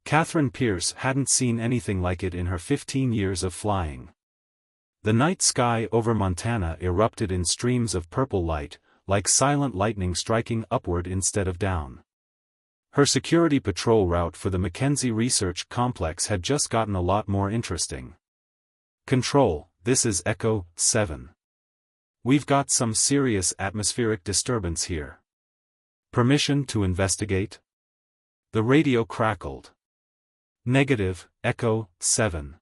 Catherine Pierce hadn't seen anything like it in her 15 years of flying. The night sky over Montana erupted in streams of purple light, like silent lightning striking upward instead of down. Her security patrol route for the Mackenzie Research Complex had just gotten a lot more interesting. Control, this is Echo 7. We've got some serious atmospheric disturbance here. Permission to investigate? The radio crackled. Negative, Echo 7.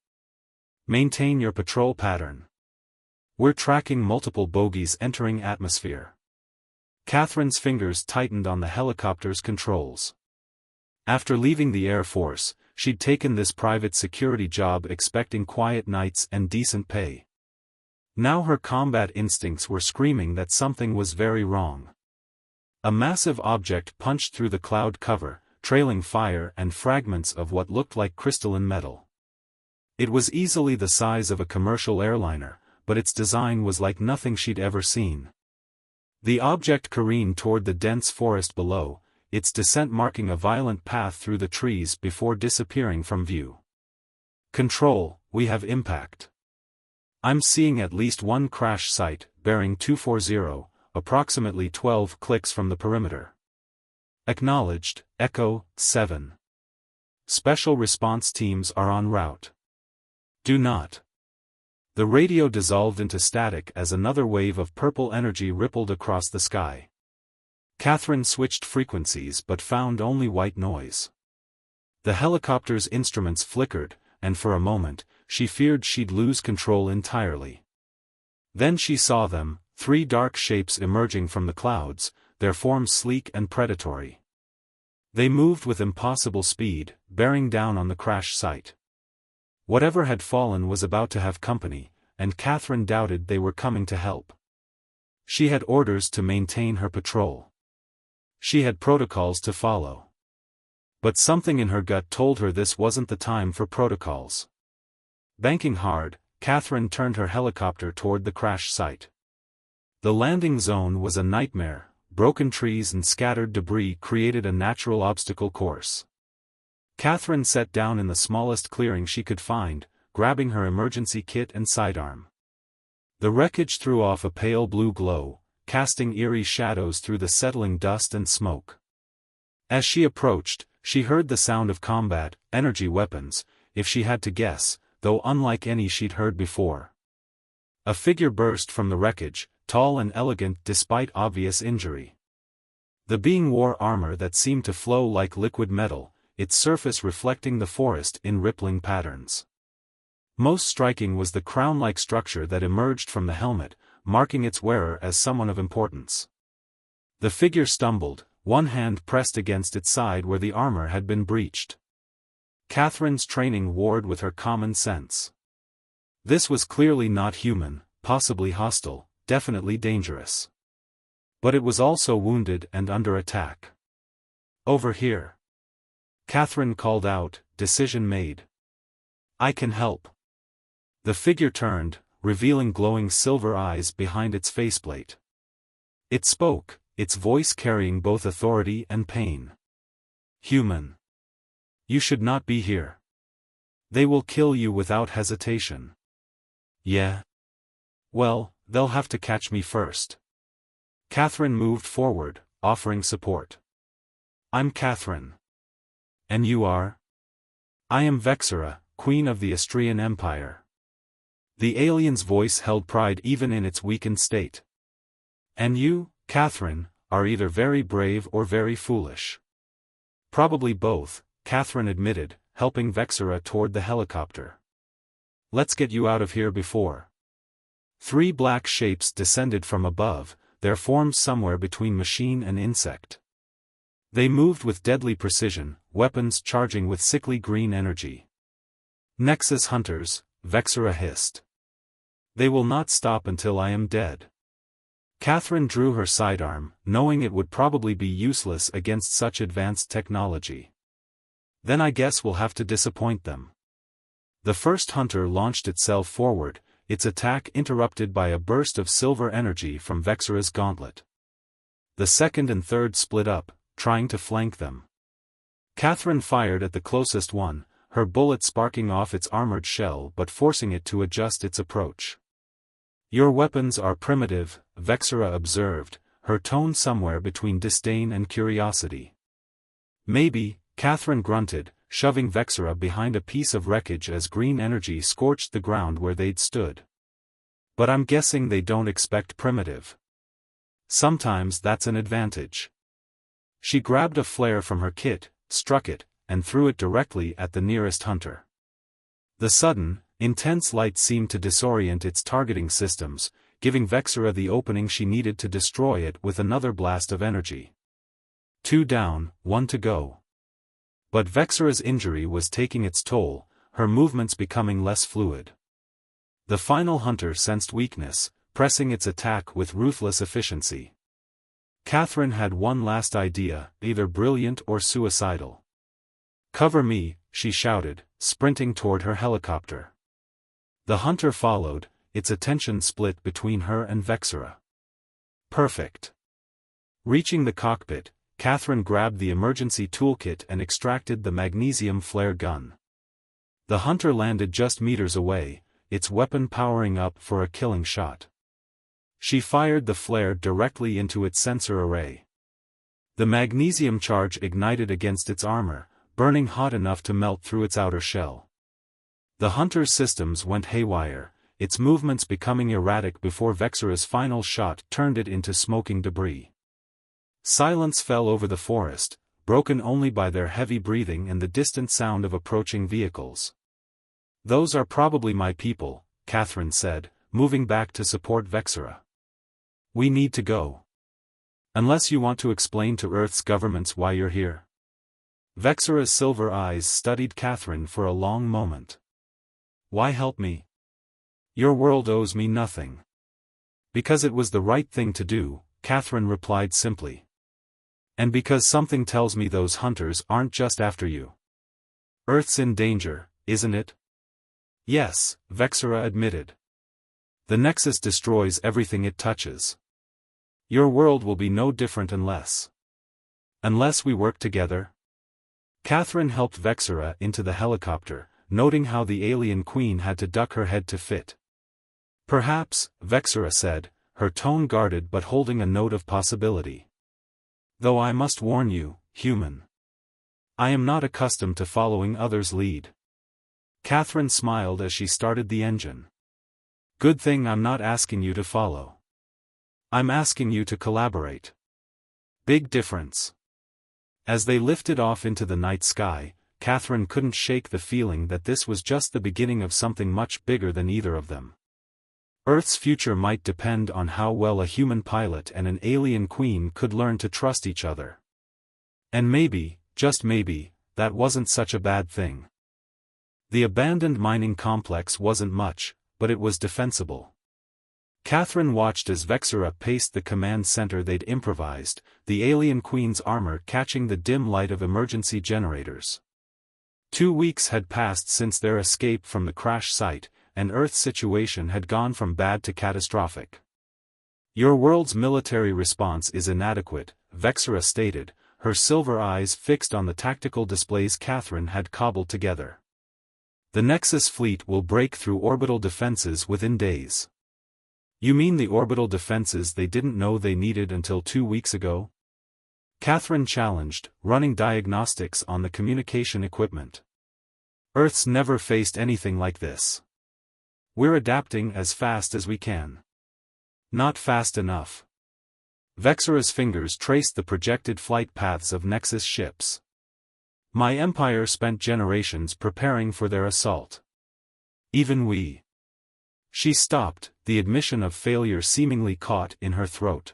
Maintain your patrol pattern. We're tracking multiple bogies entering atmosphere. Catherine's fingers tightened on the helicopter's controls. After leaving the Air Force, she'd taken this private security job expecting quiet nights and decent pay. Now her combat instincts were screaming that something was very wrong. A massive object punched through the cloud cover, trailing fire and fragments of what looked like crystalline metal. It was easily the size of a commercial airliner, but its design was like nothing she'd ever seen. The object careened toward the dense forest below, its descent marking a violent path through the trees before disappearing from view. Control, we have impact. I'm seeing at least one crash site, bearing 240, approximately 12 clicks from the perimeter. Acknowledged, Echo 7. Special response teams are en route. Do not. The radio dissolved into static as another wave of purple energy rippled across the sky. Catherine switched frequencies but found only white noise. The helicopter's instruments flickered, and for a moment, she feared she'd lose control entirely. Then she saw them, three dark shapes emerging from the clouds, their forms sleek and predatory. They moved with impossible speed, bearing down on the crash site. Whatever had fallen was about to have company, and Catherine doubted they were coming to help. She had orders to maintain her patrol. She had protocols to follow. But something in her gut told her this wasn't the time for protocols. Banking hard, Catherine turned her helicopter toward the crash site. The landing zone was a nightmare. Broken trees and scattered debris created a natural obstacle course. Catherine sat down in the smallest clearing she could find, grabbing her emergency kit and sidearm. The wreckage threw off a pale blue glow, casting eerie shadows through the settling dust and smoke. As she approached, she heard the sound of combat, energy weapons, if she had to guess, though unlike any she'd heard before. A figure burst from the wreckage, tall and elegant despite obvious injury. The being wore armor that seemed to flow like liquid metal, its surface reflecting the forest in rippling patterns. Most striking was the crown-like structure that emerged from the helmet, marking its wearer as someone of importance. The figure stumbled, one hand pressed against its side where the armor had been breached. Catherine's training warred with her common sense. This was clearly not human, possibly hostile, definitely dangerous. But it was also wounded and under attack. Over here. Catherine called out, decision made. I can help. The figure turned, revealing glowing silver eyes behind its faceplate. It spoke, its voice carrying both authority and pain. Human. You should not be here. They will kill you without hesitation. Yeah? Well, they'll have to catch me first. Catherine moved forward, offering support. I'm Catherine. And you are? I am Vexera, Queen of the Astrian Empire. The alien's voice held pride even in its weakened state. And you, Catherine, are either very brave or very foolish. Probably both, Catherine admitted, helping Vexera toward the helicopter. Let's get you out of here before. Three black shapes descended from above, their forms somewhere between machine and insect. They moved with deadly precision, weapons charging with sickly green energy. Nexus hunters, Vexera hissed. They will not stop until I am dead. Catherine drew her sidearm, knowing it would probably be useless against such advanced technology. Then I guess we'll have to disappoint them. The first hunter launched itself forward, its attack interrupted by a burst of silver energy from Vexera's gauntlet. The second and third split up, trying to flank them. Catherine fired at the closest one, her bullet sparking off its armored shell but forcing it to adjust its approach. "Your weapons are primitive," Vexera observed, her tone somewhere between disdain and curiosity. "Maybe," Catherine grunted, shoving Vexera behind a piece of wreckage as green energy scorched the ground where they'd stood. "But I'm guessing they don't expect primitive. Sometimes that's an advantage." She grabbed a flare from her kit, struck it, and threw it directly at the nearest hunter. The sudden, intense light seemed to disorient its targeting systems, giving Vexera the opening she needed to destroy it with another blast of energy. 2 down, 1 to go. But Vexera's injury was taking its toll, her movements becoming less fluid. The final hunter sensed weakness, pressing its attack with ruthless efficiency. Catherine had one last idea, either brilliant or suicidal. "Cover me," she shouted, sprinting toward her helicopter. The hunter followed, its attention split between her and Vexera. Perfect. Reaching the cockpit, Catherine grabbed the emergency toolkit and extracted the magnesium flare gun. The hunter landed just meters away, its weapon powering up for a killing shot. She fired the flare directly into its sensor array. The magnesium charge ignited against its armor, burning hot enough to melt through its outer shell. The hunter's systems went haywire, its movements becoming erratic before Vexera's final shot turned it into smoking debris. Silence fell over the forest, broken only by their heavy breathing and the distant sound of approaching vehicles. "Those are probably my people," Catherine said, moving back to support Vexera. "We need to go. Unless you want to explain to Earth's governments why you're here." Vexera's silver eyes studied Catherine for a long moment. "Why help me? Your world owes me nothing." "Because it was the right thing to do," Catherine replied simply. "And because something tells me those hunters aren't just after you. Earth's in danger, isn't it?" "Yes," Vexera admitted. "The Nexus destroys everything it touches. Your world will be no different unless we work together." Catherine helped Vexera into the helicopter, noting how the alien queen had to duck her head to fit. "Perhaps," Vexera said, her tone guarded but holding a note of possibility. "Though I must warn you, human. I am not accustomed to following others' lead." Catherine smiled as she started the engine. "Good thing I'm not asking you to follow. I'm asking you to collaborate. Big difference." As they lifted off into the night sky, Catherine couldn't shake the feeling that this was just the beginning of something much bigger than either of them. Earth's future might depend on how well a human pilot and an alien queen could learn to trust each other. And maybe, just maybe, that wasn't such a bad thing. The abandoned mining complex wasn't much, but it was defensible. Catherine watched as Vexera paced the command center they'd improvised, the alien queen's armor catching the dim light of emergency generators. 2 weeks had passed since their escape from the crash site, and Earth's situation had gone from bad to catastrophic. "Your world's military response is inadequate," Vexera stated, her silver eyes fixed on the tactical displays Catherine had cobbled together. "The Nexus fleet will break through orbital defenses within days." "You mean the orbital defenses they didn't know they needed until 2 weeks ago?" Catherine challenged, running diagnostics on the communication equipment. "Earth's never faced anything like this. We're adapting as fast as we can." "Not fast enough." Vexera's fingers traced the projected flight paths of Nexus ships. "My empire spent generations preparing for their assault. Even we." She stopped, the admission of failure seemingly caught in her throat.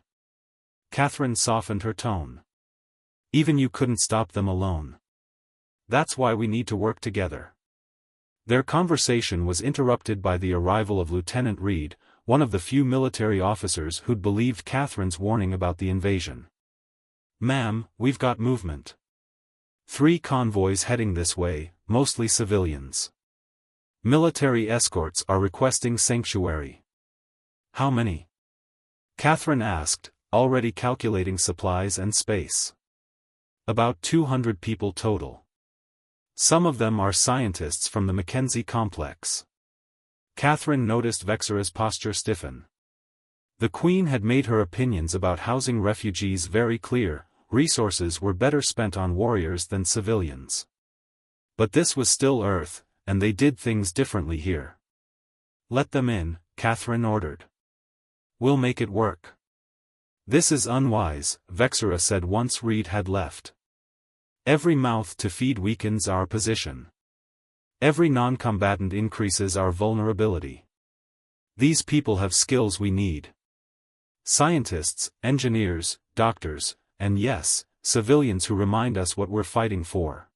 Catherine softened her tone. "Even you couldn't stop them alone. That's why we need to work together." Their conversation was interrupted by the arrival of Lieutenant Reed, one of the few military officers who'd believed Catherine's warning about the invasion. "Ma'am, we've got movement. 3 convoys heading this way, mostly civilians. Military escorts are requesting sanctuary." "How many?" Catherine asked, already calculating supplies and space. About 200 people total. Some of them are scientists from the Mackenzie complex. Catherine noticed Vexera's posture stiffen. The Queen had made her opinions about housing refugees very clear: resources were better spent on warriors than civilians. But this was still Earth, and they did things differently here. "Let them in," Catherine ordered. "We'll make it work." "This is unwise," Vexera said once Reed had left. "Every mouth to feed weakens our position. Every non-combatant increases our vulnerability. These people have skills we need. Scientists, engineers, doctors, and yes, civilians who remind us what we're fighting for."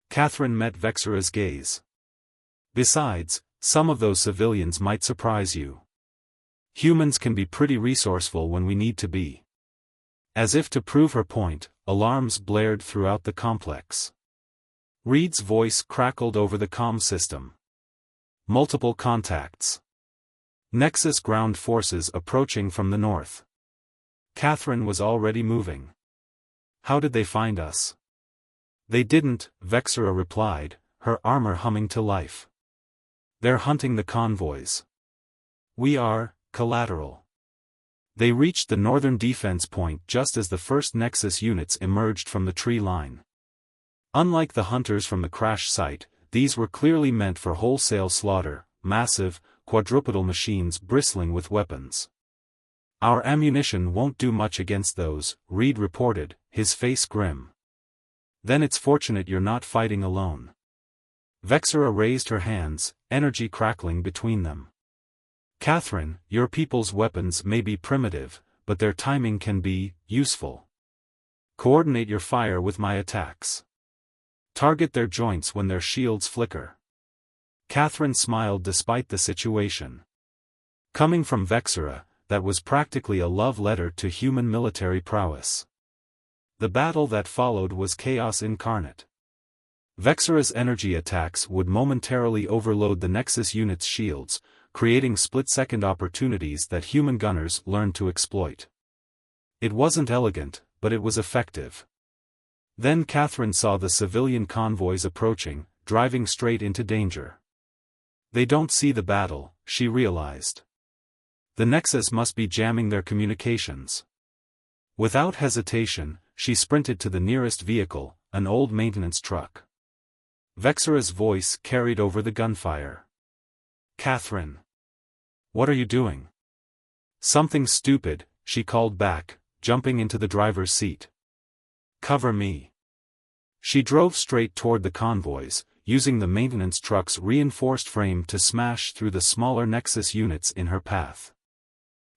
Catherine met Vexera's gaze. "Besides, some of those civilians might surprise you. Humans can be pretty resourceful when we need to be." As if to prove her point, alarms blared throughout the complex. Reed's voice crackled over the comm system. "Multiple contacts. Nexus ground forces approaching from the north." Catherine was already moving. "How did they find us?" "They didn't," Vexera replied, her armor humming to life. "They're hunting the convoys. We are collateral." They reached the northern defense point just as the first Nexus units emerged from the tree line. Unlike the hunters from the crash site, these were clearly meant for wholesale slaughter, massive, quadrupedal machines bristling with weapons. "Our ammunition won't do much against those," Reed reported, his face grim. "Then it's fortunate you're not fighting alone." Vexera raised her hands, energy crackling between them. "Catherine, your people's weapons may be primitive, but their timing can be useful. Coordinate your fire with my attacks. Target their joints when their shields flicker." Catherine smiled despite the situation. Coming from Vexera, that was practically a love letter to human military prowess. The battle that followed was chaos incarnate. Vexera's energy attacks would momentarily overload the Nexus unit's shields, creating split-second opportunities that human gunners learned to exploit. It wasn't elegant, but it was effective. Then Catherine saw the civilian convoys approaching, driving straight into danger. They don't see the battle, she realized. The Nexus must be jamming their communications. Without hesitation, she sprinted to the nearest vehicle, an old maintenance truck. Vexera's voice carried over the gunfire. "Catherine. What are you doing?" "Something stupid," she called back, jumping into the driver's seat. "Cover me." She drove straight toward the convoys, using the maintenance truck's reinforced frame to smash through the smaller Nexus units in her path.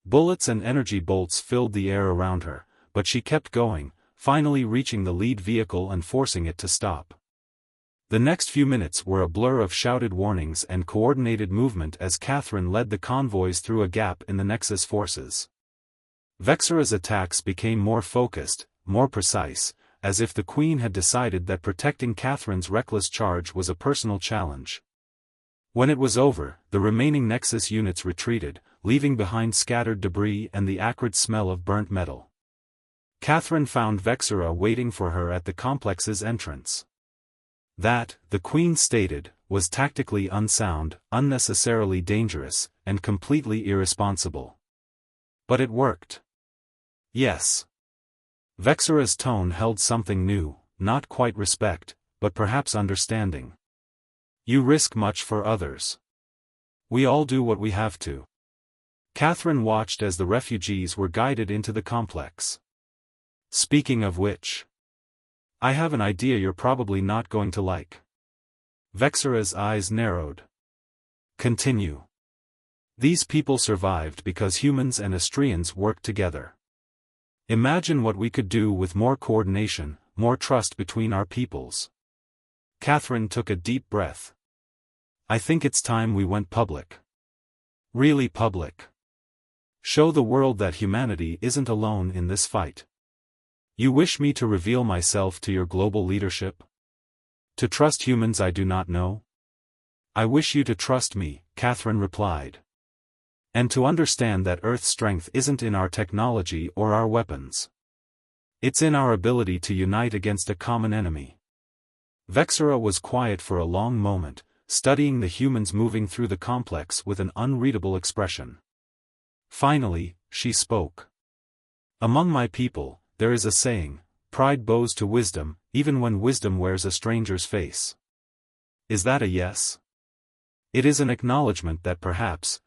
Bullets and energy bolts filled the air around her, but she kept going, finally reaching the lead vehicle and forcing it to stop. The next few minutes were a blur of shouted warnings and coordinated movement as Catherine led the convoys through a gap in the Nexus forces. Vexera's attacks became more focused, more precise, as if the Queen had decided that protecting Catherine's reckless charge was a personal challenge. When it was over, the remaining Nexus units retreated, leaving behind scattered debris and the acrid smell of burnt metal. Catherine found Vexera waiting for her at the complex's entrance. That, the Queen stated, was tactically unsound, unnecessarily dangerous, and completely irresponsible. But it worked. Yes. Vexera's tone held something new, not quite respect, but perhaps understanding. "You risk much for others. We all do what we have to." Catherine watched as the refugees were guided into the complex. "Speaking of which, I have an idea you're probably not going to like." Vexera's eyes narrowed. "Continue." "These people survived because humans and Astrians worked together. Imagine what we could do with more coordination, more trust between our peoples." Catherine took a deep breath. "I think it's time we went public. Really public. Show the world that humanity isn't alone in this fight." "You wish me to reveal myself to your global leadership? To trust humans I do not know?" "I wish you to trust me," Catherine replied. "And to understand that Earth's strength isn't in our technology or our weapons. It's in our ability to unite against a common enemy. Vexera was quiet for a long moment, studying the humans moving through the complex with an unreadable expression. Finally, she spoke. Among my people, there is a saying, pride bows to wisdom, even when wisdom wears a stranger's face. Is that a yes? It is an acknowledgement that perhaps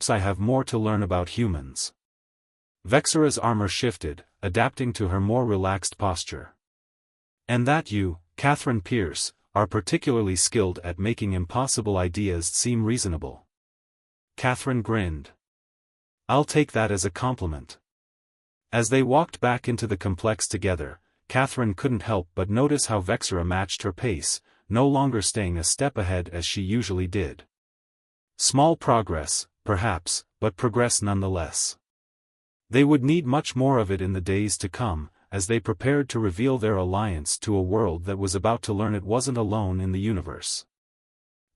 I have more to learn about humans. Vexera's armor shifted, adapting to her more relaxed posture. And that you, Catherine Pierce, are particularly skilled at making impossible ideas seem reasonable. Catherine grinned. I'll take that as a compliment. As they walked back into the complex together, Catherine couldn't help but notice how Vexera matched her pace, no longer staying a step ahead as she usually did. Small progress, perhaps, but progress nonetheless. They would need much more of it in the days to come, as they prepared to reveal their alliance to a world that was about to learn it wasn't alone in the universe.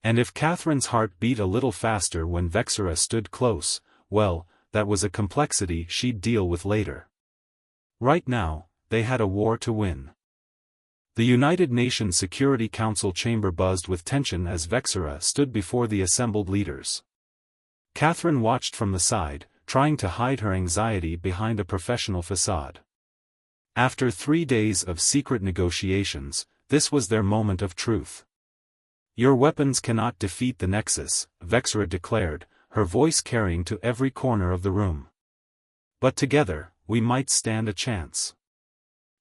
And if Catherine's heart beat a little faster when Vexera stood close, well, that was a complexity she'd deal with later. Right now, they had a war to win. The United Nations Security Council chamber buzzed with tension as Vexera stood before the assembled leaders. Catherine watched from the side, trying to hide her anxiety behind a professional facade. After 3 days of secret negotiations, this was their moment of truth. Your weapons cannot defeat the Nexus, Vexera declared, her voice carrying to every corner of the room. But together, we might stand a chance.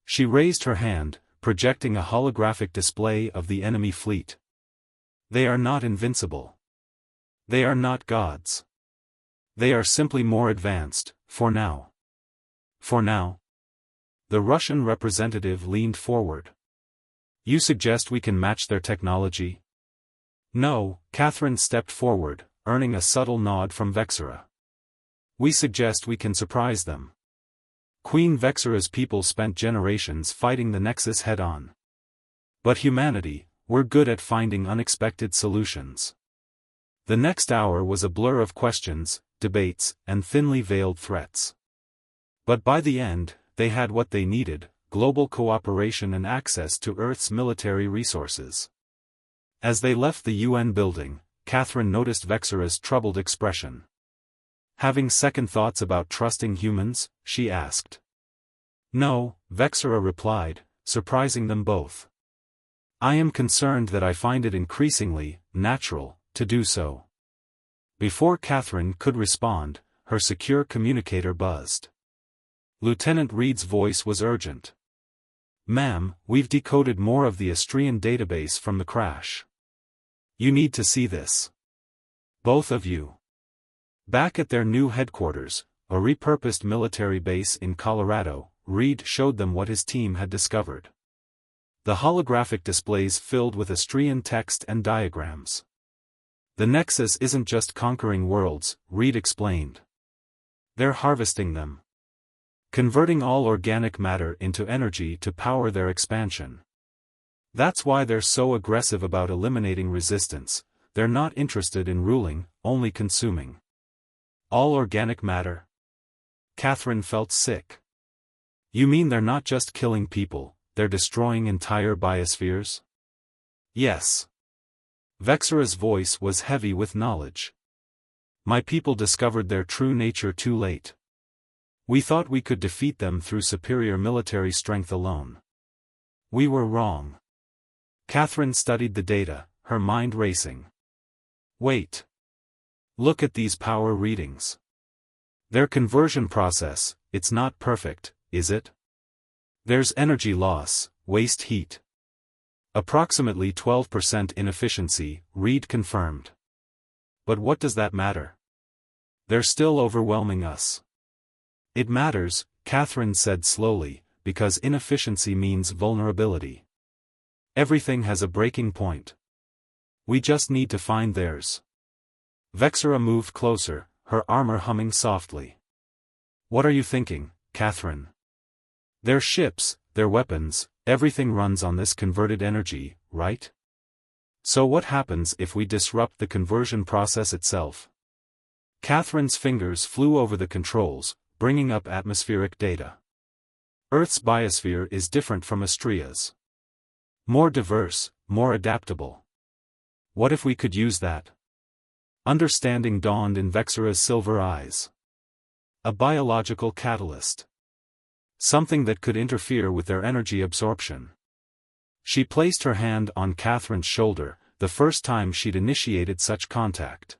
She raised her hand, projecting a holographic display of the enemy fleet. They are not invincible. They are not gods. They are simply more advanced, for now. For now. The Russian representative leaned forward. You suggest we can match their technology? No, Catherine stepped forward, earning a subtle nod from Vexera. We suggest we can surprise them. Queen Vexera's people spent generations fighting the Nexus head-on. But humanity, we're good at finding unexpected solutions. The next hour was a blur of questions, debates, and thinly veiled threats. But by the end, they had what they needed, global cooperation and access to Earth's military resources. As they left the UN building, Catherine noticed Vexera's troubled expression. Having second thoughts about trusting humans, she asked. No, Vexera replied, surprising them both. I am concerned that I find it increasingly natural to do so. Before Catherine could respond, her secure communicator buzzed. Lieutenant Reed's voice was urgent. Ma'am, we've decoded more of the Astrian database from the crash. You need to see this. Both of you. Back at their new headquarters, a repurposed military base in Colorado, Reed showed them what his team had discovered. The holographic displays filled with Astrian text and diagrams. The Nexus isn't just conquering worlds, Reed explained. They're harvesting them. Converting all organic matter into energy to power their expansion. That's why they're so aggressive about eliminating resistance. They're not interested in ruling, only consuming. All organic matter? Catherine felt sick. You mean they're not just killing people, they're destroying entire biospheres? Yes. Vexera's voice was heavy with knowledge. My people discovered their true nature too late. We thought we could defeat them through superior military strength alone. We were wrong. Catherine studied the data, her mind racing. Wait. Look at these power readings. Their conversion process, it's not perfect, is it? There's energy loss, waste heat. Approximately 12% inefficiency, Reed confirmed. But what does that matter? They're still overwhelming us. It matters, Catherine said slowly, because inefficiency means vulnerability. Everything has a breaking point. We just need to find theirs. Vexera moved closer, her armor humming softly. What are you thinking, Catherine? Their ships, their weapons, everything runs on this converted energy, right? So what happens if we disrupt the conversion process itself? Catherine's fingers flew over the controls, bringing up atmospheric data. Earth's biosphere is different from Astria's. More diverse, more adaptable. What if we could use that? Understanding dawned in Vexara's silver eyes. A biological catalyst. Something that could interfere with their energy absorption. She placed her hand on Catherine's shoulder, the first time she'd initiated such contact.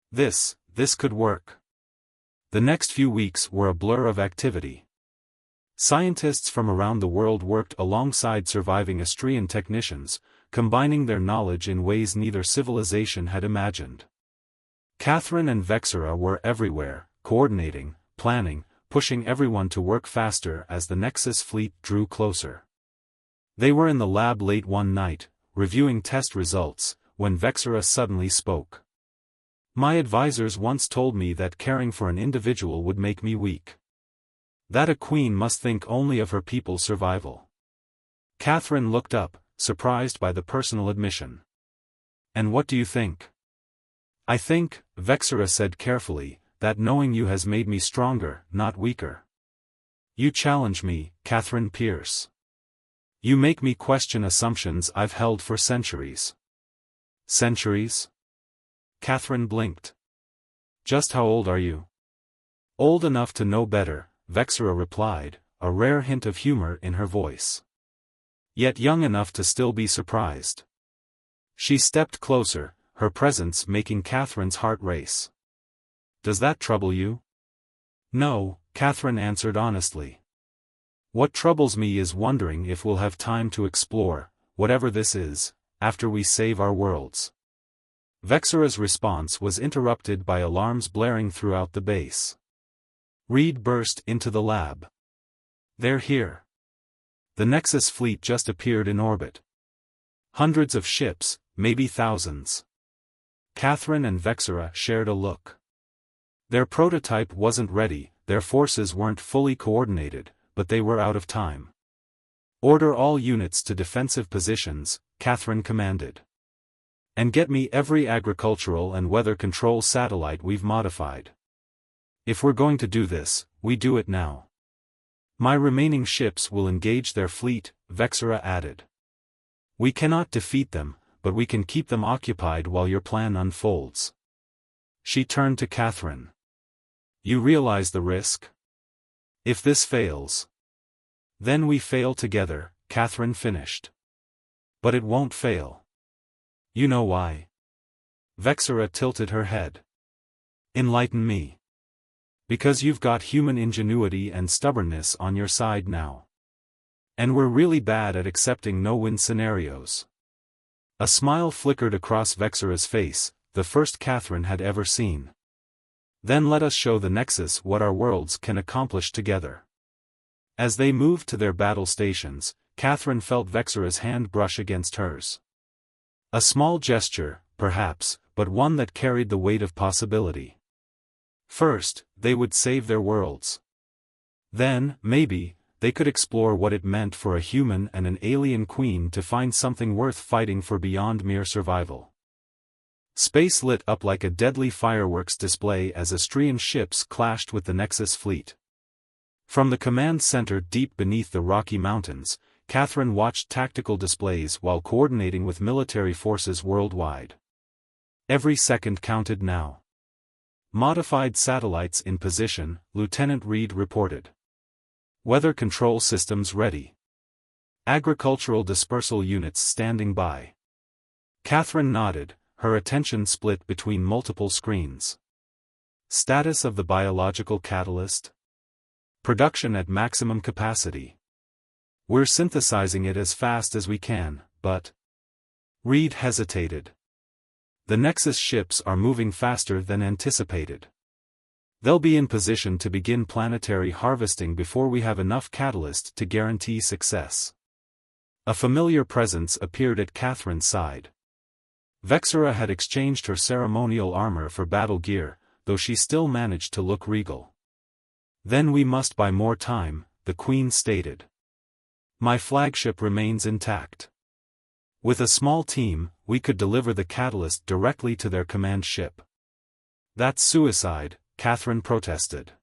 This could work. The next few weeks were a blur of activity. Scientists from around the world worked alongside surviving Astrian technicians, combining their knowledge in ways neither civilization had imagined. Catherine and Vexara were everywhere, coordinating, planning, pushing everyone to work faster as the Nexus fleet drew closer. They were in the lab late one night, reviewing test results, when Vexara suddenly spoke. My advisors once told me that caring for an individual would make me weak. That a queen must think only of her people's survival. Catherine looked up, surprised by the personal admission. And what do you think? I think, Vexara said carefully, that knowing you has made me stronger, not weaker. You challenge me, Catherine Pierce. You make me question assumptions I've held for centuries. Centuries? Catherine blinked. Just how old are you? Old enough to know better, Vexara replied, a rare hint of humor in her voice. Yet young enough to still be surprised. She stepped closer, her presence making Catherine's heart race. Does that trouble you? No, Catherine answered honestly. What troubles me is wondering if we'll have time to explore, whatever this is, after we save our worlds. Vexara's response was interrupted by alarms blaring throughout the base. Reed burst into the lab. They're here. The Nexus fleet just appeared in orbit. Hundreds of ships, maybe thousands. Catherine and Vexara shared a look. Their prototype wasn't ready, their forces weren't fully coordinated, but they were out of time. Order all units to defensive positions, Catherine commanded. And get me every agricultural and weather control satellite we've modified. If we're going to do this, we do it now. My remaining ships will engage their fleet, Vexara added. We cannot defeat them, but we can keep them occupied while your plan unfolds. She turned to Catherine. You realize the risk? If this fails, then we fail together, Catherine finished. But it won't fail. You know why? Vexara tilted her head. Enlighten me. Because you've got human ingenuity and stubbornness on your side now. And we're really bad at accepting no-win scenarios. A smile flickered across Vexara's face, the first Catherine had ever seen. Then let us show the Nexus what our worlds can accomplish together. As they moved to their battle stations, Catherine felt Vexara's hand brush against hers. A small gesture, perhaps, but one that carried the weight of possibility. First, they would save their worlds. Then, maybe, they could explore what it meant for a human and an alien queen to find something worth fighting for beyond mere survival. Space lit up like a deadly fireworks display as Astrian ships clashed with the Nexus fleet. From the command center deep beneath the Rocky Mountains, Catherine watched tactical displays while coordinating with military forces worldwide. Every second counted now. Modified satellites in position, Lieutenant Reed reported. Weather control systems ready. Agricultural dispersal units standing by. Catherine nodded, her attention split between multiple screens. Status of the biological catalyst? Production at maximum capacity. We're synthesizing it as fast as we can, but... Reed hesitated. The Nexus ships are moving faster than anticipated. They'll be in position to begin planetary harvesting before we have enough catalyst to guarantee success. A familiar presence appeared at Catherine's side. Vexara had exchanged her ceremonial armor for battle gear, though she still managed to look regal. Then we must buy more time, the Queen stated. My flagship remains intact. With a small team, we could deliver the catalyst directly to their command ship. That's suicide, Catherine protested.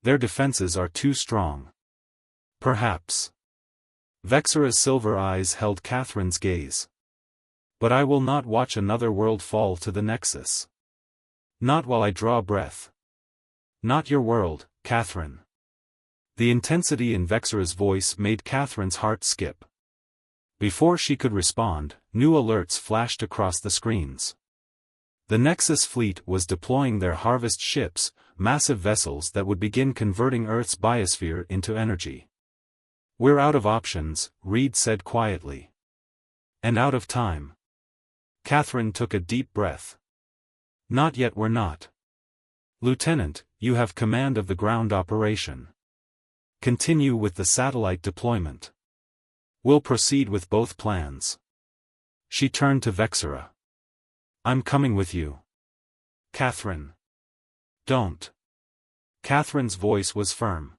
Their defenses are too strong. Perhaps. Vexara's silver eyes held Catherine's gaze. But I will not watch another world fall to the Nexus. Not while I draw breath. Not your world, Catherine. The intensity in Vexara's voice made Catherine's heart skip. Before she could respond, new alerts flashed across the screens. The Nexus fleet was deploying their harvest ships, massive vessels that would begin converting Earth's biosphere into energy. We're out of options, Reed said quietly. And out of time. Catherine took a deep breath. Not yet, we're not. Lieutenant, you have command of the ground operation. Continue with the satellite deployment. We'll proceed with both plans. She turned to Vexara. I'm coming with you. Catherine. Don't. Catherine's voice was firm.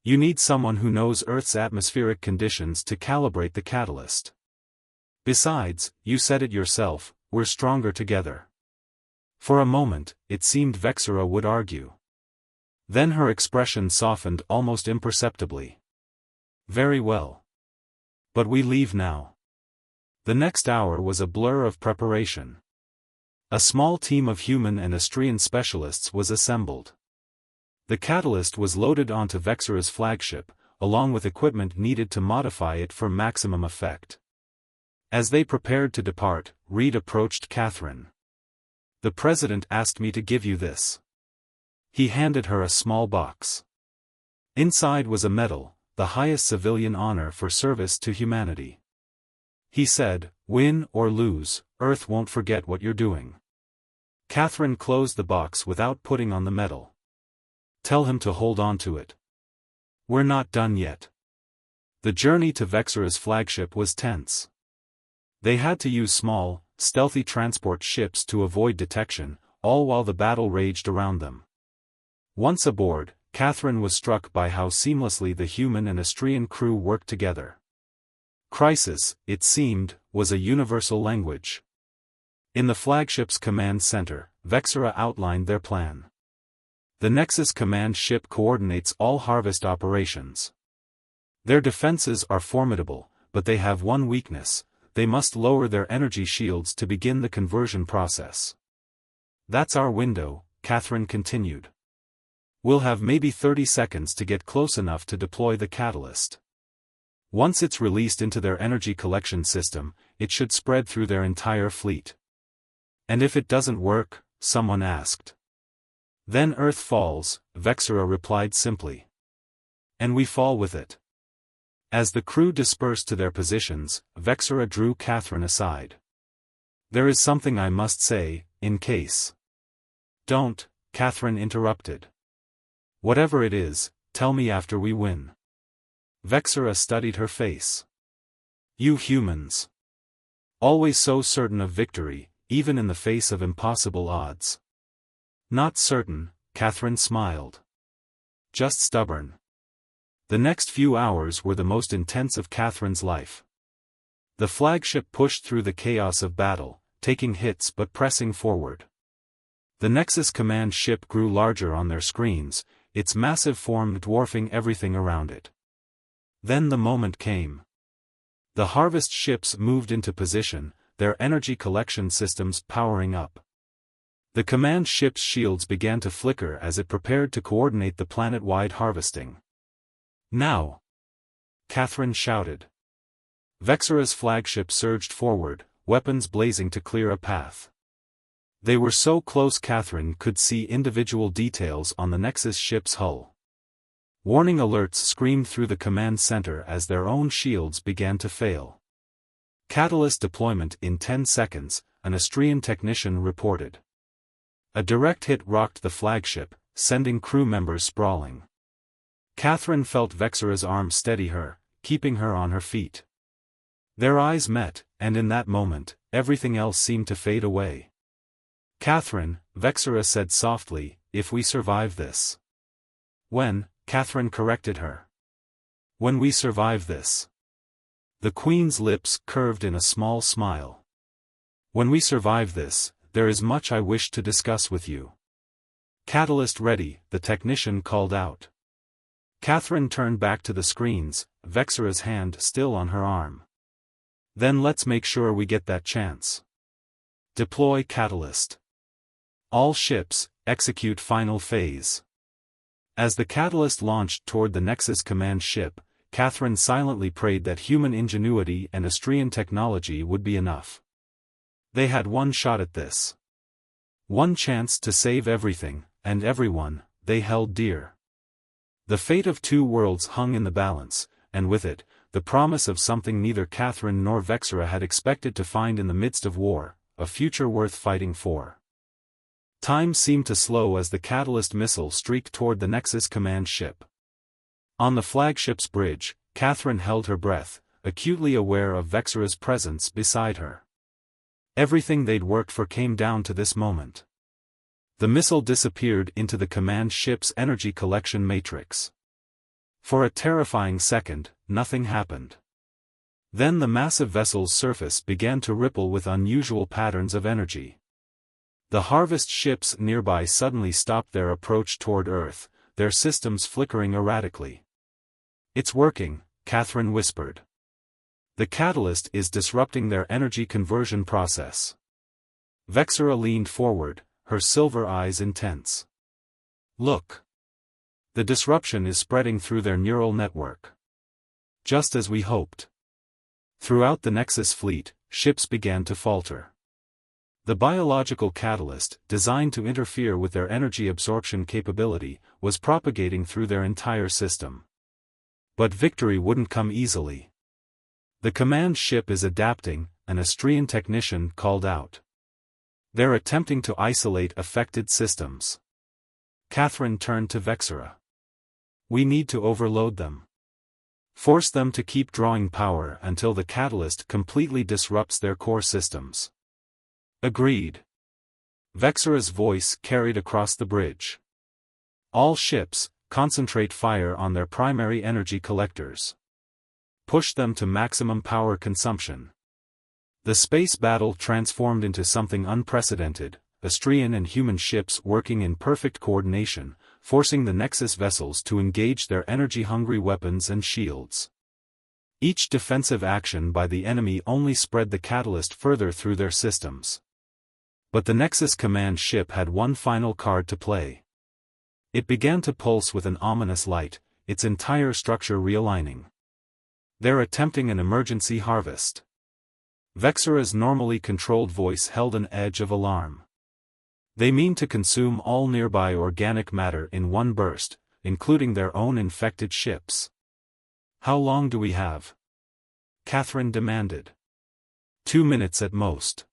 You need someone who knows Earth's atmospheric conditions to calibrate the catalyst. Besides, you said it yourself, we're stronger together. For a moment, it seemed Vexara would argue. Then her expression softened almost imperceptibly. Very well. But we leave now. The next hour was a blur of preparation. A small team of human and Astrian specialists was assembled. The catalyst was loaded onto Vexara's flagship, along with equipment needed to modify it for maximum effect. As they prepared to depart, Reed approached Catherine. The President asked me to give you this. He handed her a small box. Inside was a medal, the highest civilian honor for service to humanity. He said, win or lose, Earth won't forget what you're doing. Catherine closed the box without putting on the medal. Tell him to hold on to it. We're not done yet. The journey to Vexara's flagship was tense. They had to use small, stealthy transport ships to avoid detection, all while the battle raged around them. Once aboard, Catherine was struck by how seamlessly the human and Astrian crew worked together. Crisis, it seemed, was a universal language. In the flagship's command center, Vexara outlined their plan. The Nexus command ship coordinates all harvest operations. Their defenses are formidable, but they have one weakness: they must lower their energy shields to begin the conversion process. That's our window, Catherine continued. We'll have maybe 30 seconds to get close enough to deploy the catalyst. Once it's released into their energy collection system, it should spread through their entire fleet. And if it doesn't work? Someone asked. Then Earth falls, Vexara replied simply. And we fall with it. As the crew dispersed to their positions, Vexara drew Catherine aside. There is something I must say, in case. Don't, Catherine interrupted. Whatever it is, tell me after we win. Vexara studied her face. You humans. Always so certain of victory, even in the face of impossible odds. Not certain, Catherine smiled. Just stubborn. The next few hours were the most intense of Catherine's life. The flagship pushed through the chaos of battle, taking hits but pressing forward. The Nexus command ship grew larger on their screens, its massive form dwarfing everything around it. Then the moment came. The harvest ships moved into position, their energy collection systems powering up. The command ship's shields began to flicker as it prepared to coordinate the planet-wide harvesting. Now! Catherine shouted. Vexara's flagship surged forward, weapons blazing to clear a path. They were so close Catherine could see individual details on the Nexus ship's hull. Warning alerts screamed through the command center as their own shields began to fail. Catalyst deployment in 10 seconds, an Astrian technician reported. A direct hit rocked the flagship, sending crew members sprawling. Catherine felt Vexara's arm steady her, keeping her on her feet. Their eyes met, and in that moment, everything else seemed to fade away. Catherine, Vexara said softly, if we survive this. When, Catherine corrected her. When we survive this. The Queen's lips curved in a small smile. When we survive this, there is much I wish to discuss with you. Catalyst ready, the technician called out. Catherine turned back to the screens, Vexera's hand still on her arm. Then let's make sure we get that chance. Deploy catalyst. All ships, execute final phase. As the catalyst launched toward the Nexus command ship, Catherine silently prayed that human ingenuity and Astrian technology would be enough. They had one shot at this. One chance to save everything, and everyone, they held dear. The fate of two worlds hung in the balance, and with it, the promise of something neither Catherine nor Vexera had expected to find in the midst of war, a future worth fighting for. Time seemed to slow as the catalyst missile streaked toward the Nexus command ship. On the flagship's bridge, Catherine held her breath, acutely aware of Vexera's presence beside her. Everything they'd worked for came down to this moment. The missile disappeared into the command ship's energy collection matrix. For a terrifying second, nothing happened. Then the massive vessel's surface began to ripple with unusual patterns of energy. The harvest ships nearby suddenly stopped their approach toward Earth, their systems flickering erratically. "It's working," Catherine whispered. "The catalyst is disrupting their energy conversion process." Vexera leaned forward, her silver eyes intense. "Look. The disruption is spreading through their neural network. Just as we hoped." Throughout the Nexus fleet, ships began to falter. The biological catalyst, designed to interfere with their energy absorption capability, was propagating through their entire system. But victory wouldn't come easily. "The command ship is adapting," an Astrian technician called out. "They're attempting to isolate affected systems." Catherine turned to Vexera. "We need to overload them. Force them to keep drawing power until the catalyst completely disrupts their core systems." "Agreed." Vexera's voice carried across the bridge. "All ships, concentrate fire on their primary energy collectors. Push them to maximum power consumption." The space battle transformed into something unprecedented, Astrian and human ships working in perfect coordination, forcing the Nexus vessels to engage their energy-hungry weapons and shields. Each defensive action by the enemy only spread the catalyst further through their systems. But the Nexus command ship had one final card to play. It began to pulse with an ominous light, its entire structure realigning. "They're attempting an emergency harvest." Vexera's normally controlled voice held an edge of alarm. "They mean to consume all nearby organic matter in one burst, including their own infected ships." "How long do we have?" Catherine demanded. 2 minutes at most.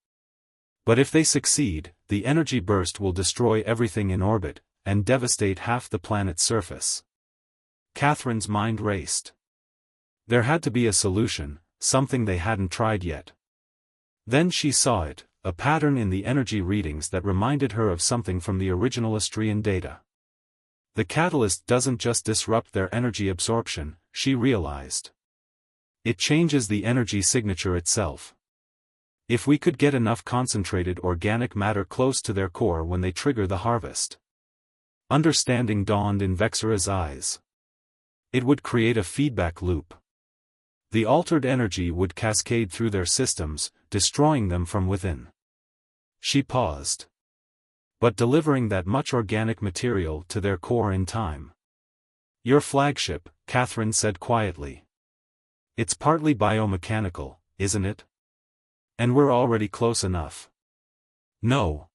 But if they succeed, the energy burst will destroy everything in orbit, and devastate half the planet's surface. Catherine's mind raced. There had to be a solution, something they hadn't tried yet. Then she saw it, a pattern in the energy readings that reminded her of something from the original Astrian data. The catalyst doesn't just disrupt their energy absorption, she realized. It changes the energy signature itself. If we could get enough concentrated organic matter close to their core when they trigger the harvest. Understanding dawned in Vexera's eyes. It would create a feedback loop. The altered energy would cascade through their systems, destroying them from within. She paused. But delivering that much organic material to their core in time. "Your flagship," Catherine said quietly. "It's partly biomechanical, isn't it? And we're already close enough." "No."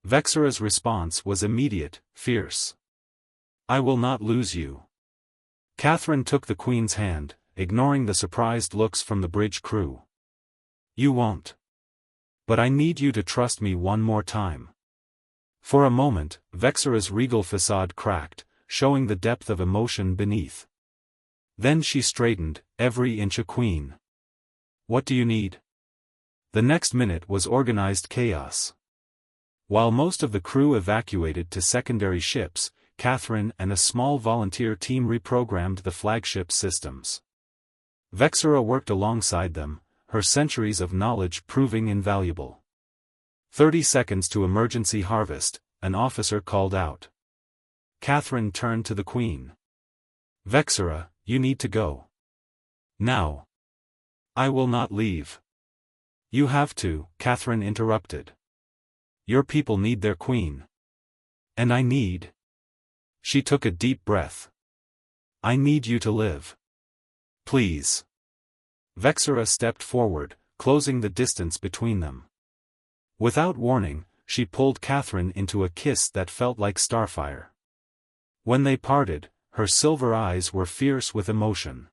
Vexera's response was immediate, fierce. "I will not lose you." Catherine took the Queen's hand, ignoring the surprised looks from the bridge crew. "You won't. But I need you to trust me one more time." For a moment, Vexera's regal facade cracked, showing the depth of emotion beneath. Then she straightened, every inch a queen. "What do you need?" The next minute was organized chaos. While most of the crew evacuated to secondary ships, Catherine and a small volunteer team reprogrammed the flagship's systems. Vexera worked alongside them, her centuries of knowledge proving invaluable. 30 seconds to emergency harvest, an officer called out. Catherine turned to the Queen. Vexera, you need to go. Now. I will not leave. You have to, Catherine interrupted. Your people need their queen. And I need. She took a deep breath. I need you to live. Please. Vexera stepped forward, closing the distance between them. Without warning, she pulled Catherine into a kiss that felt like starfire. When they parted, her silver eyes were fierce with emotion.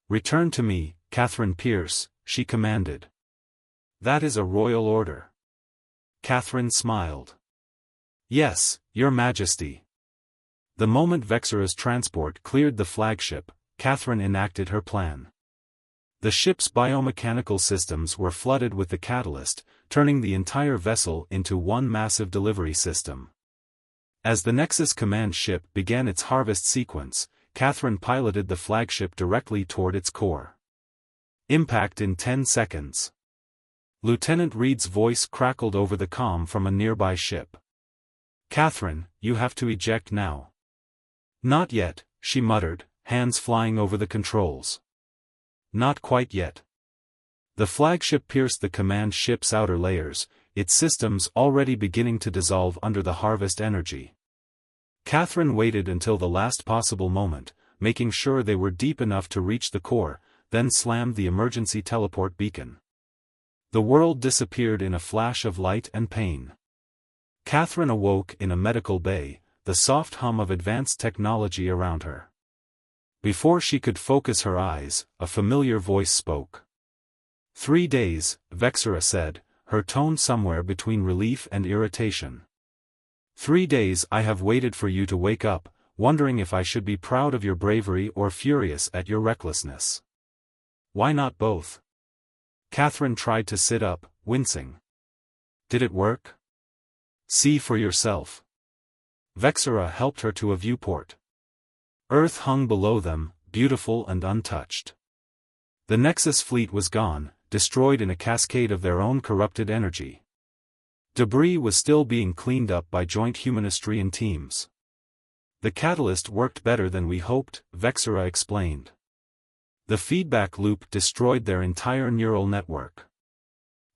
Return to me, Catherine Pierce, she commanded. That is a royal order. Catherine smiled. Yes, Your Majesty. The moment Vexera's transport cleared the flagship, Catherine enacted her plan. The ship's biomechanical systems were flooded with the catalyst, turning the entire vessel into one massive delivery system. As the Nexus command ship began its harvest sequence, Catherine piloted the flagship directly toward its core. Impact in 10 seconds. Lieutenant Reed's voice crackled over the comm from a nearby ship. Catherine, you have to eject now. Not yet, she muttered, hands flying over the controls. Not quite yet. The flagship pierced the command ship's outer layers, its systems already beginning to dissolve under the harvest energy. Catherine waited until the last possible moment, making sure they were deep enough to reach the core, then slammed the emergency teleport beacon. The world disappeared in a flash of light and pain. Catherine awoke in a medical bay, the soft hum of advanced technology around her. Before she could focus her eyes, a familiar voice spoke. 3 days, Vexera said, her tone somewhere between relief and irritation. 3 days I have waited for you to wake up, wondering if I should be proud of your bravery or furious at your recklessness. Why not both? Catherine tried to sit up, wincing. Did it work? See for yourself. Vexera helped her to a viewport. Earth hung below them, beautiful and untouched. The Nexus fleet was gone, destroyed in a cascade of their own corrupted energy. Debris was still being cleaned up by joint humanistrian teams. The catalyst worked better than we hoped, Vexera explained. The feedback loop destroyed their entire neural network.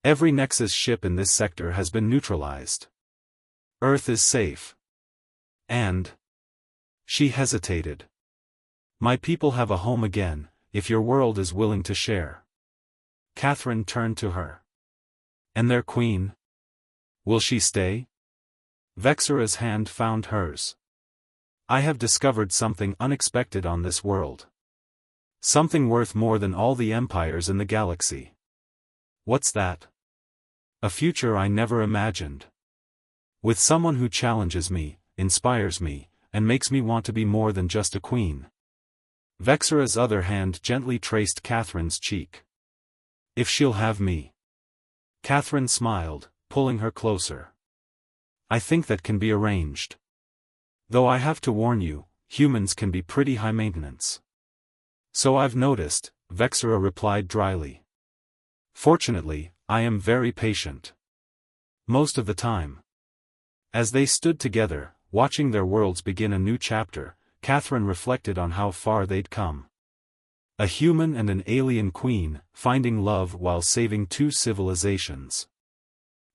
Every Nexus ship in this sector has been neutralized. Earth is safe. And... She hesitated. My people have a home again, if your world is willing to share. Catherine turned to her. And their queen? Will she stay? Vexera's hand found hers. I have discovered something unexpected on this world. Something worth more than all the empires in the galaxy. What's that? A future I never imagined. With someone who challenges me, inspires me, and makes me want to be more than just a queen. Vexera's other hand gently traced Catherine's cheek. If she'll have me. Catherine smiled, pulling her closer. I think that can be arranged. Though I have to warn you, humans can be pretty high maintenance. So I've noticed, Vexera replied dryly. Fortunately, I am very patient. Most of the time. As they stood together, watching their worlds begin a new chapter, Catherine reflected on how far they'd come. A human and an alien queen, finding love while saving 2 civilizations.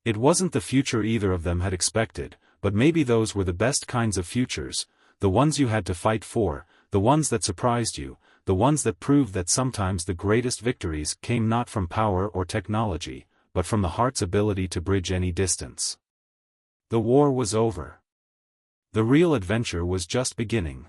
It wasn't the future either of them had expected, but maybe those were the best kinds of futures, the ones you had to fight for, the ones that surprised you, the ones that proved that sometimes the greatest victories came not from power or technology, but from the heart's ability to bridge any distance. The war was over. The real adventure was just beginning.